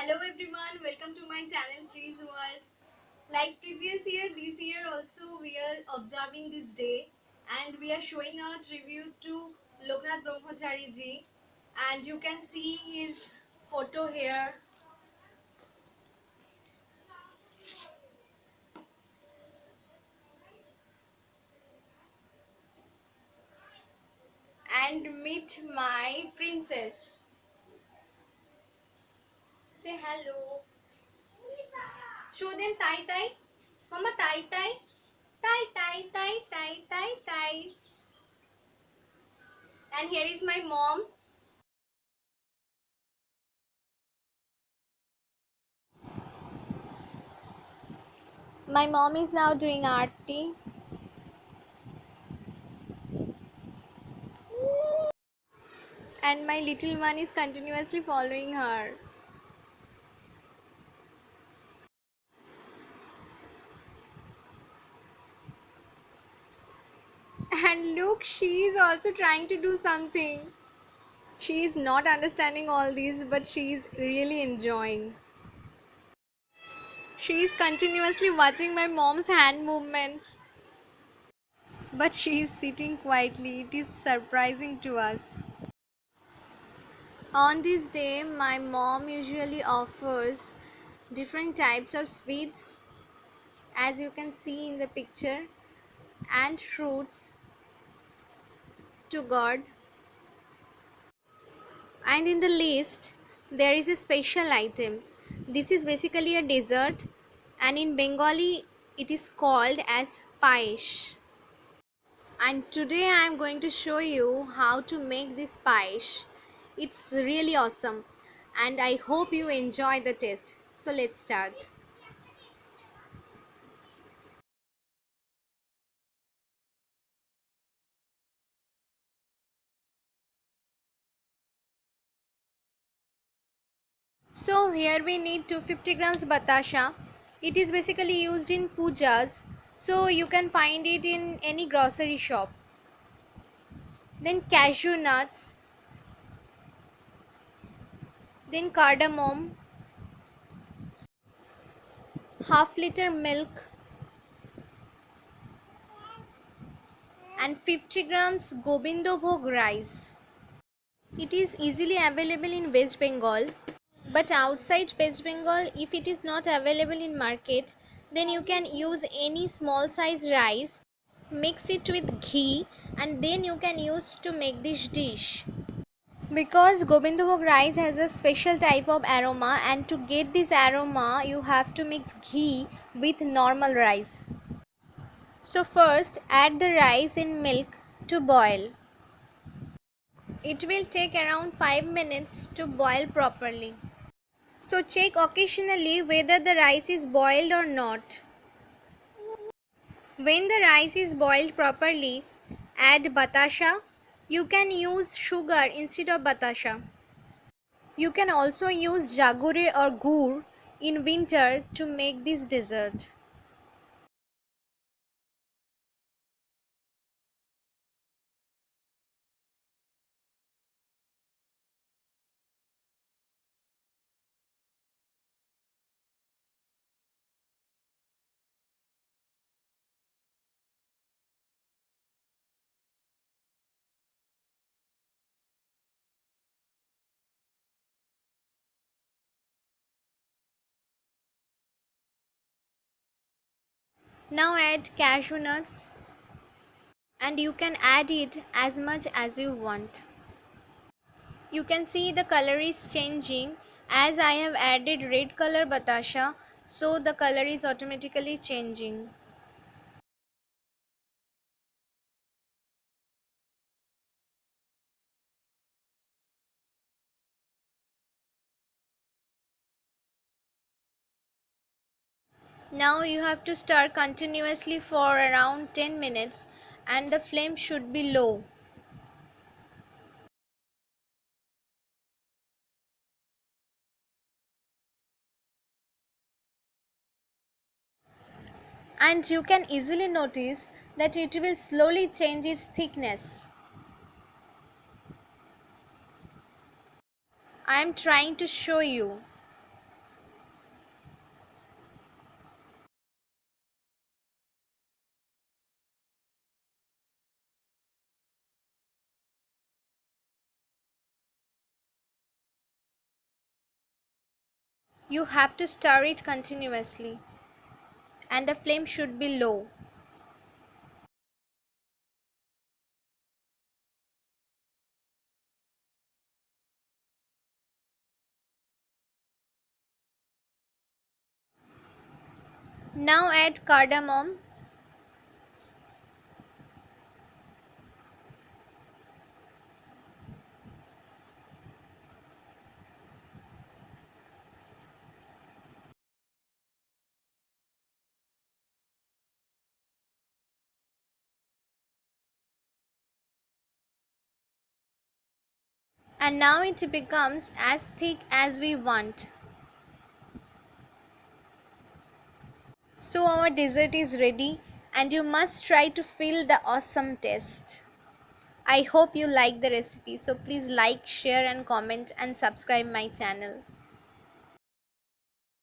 Hello everyone, welcome to my channel Sri's World. Like previous year, this year also we are observing this day and we are showing our tribute to Loknath Brahmachari ji, and you can see his photo here. And meet my princess. Say hello. Show them tie tie. Mama tie tie. Tie tie tie tie tie tie. And here is my mom. My mom is now doing aarti. And my little one is continuously following her. And look, she is also trying to do something. She is not understanding all these, but she is really enjoying. She is continuously watching my mom's hand movements. But she is sitting quietly. It is surprising to us. On this day, my mom usually offers different types of sweets, as you can see in the picture, and fruits to God. And in the list, there is a special item. This is basically a dessert, and in Bengali, it is called as Payesh. And today I am going to show you how to make this Payesh. It's really awesome, and I hope you enjoy the taste. So let's start. So here we need 250 grams batasha. It is basically used in pujas, so you can find it in any grocery shop. Then cashew nuts, then cardamom, half-liter milk, and 50 grams Gobindobhog rice. It is easily available in West Bengal, but outside West Bengal, if it is not available in market, then you can use any small size rice, mix it with ghee, and then you can use to make this dish. Because Gobindobhog rice has a special type of aroma, and to get this aroma you have to mix ghee with normal rice. So first add the rice in milk to boil. It will take around 5 minutes to boil properly. So check occasionally whether the rice is boiled or not. When the rice is boiled properly, add batasha. You can use sugar instead of batasha. You can also use jaggery or gur in winter to make this dessert. Now add cashew nuts, and you can add it as much as you want. You can see the color is changing as I have added red color batasha, so the color is automatically changing. Now you have to stir continuously for around 10 minutes, and the flame should be low. And you can easily notice that it will slowly change its thickness. I am trying to show you. You have to stir it continuously and the flame should be low. Now add cardamom and now it becomes as thick as we want. So our dessert is ready and you must try to feel the awesome taste. I hope you like the recipe, so please like, share and comment and subscribe my channel.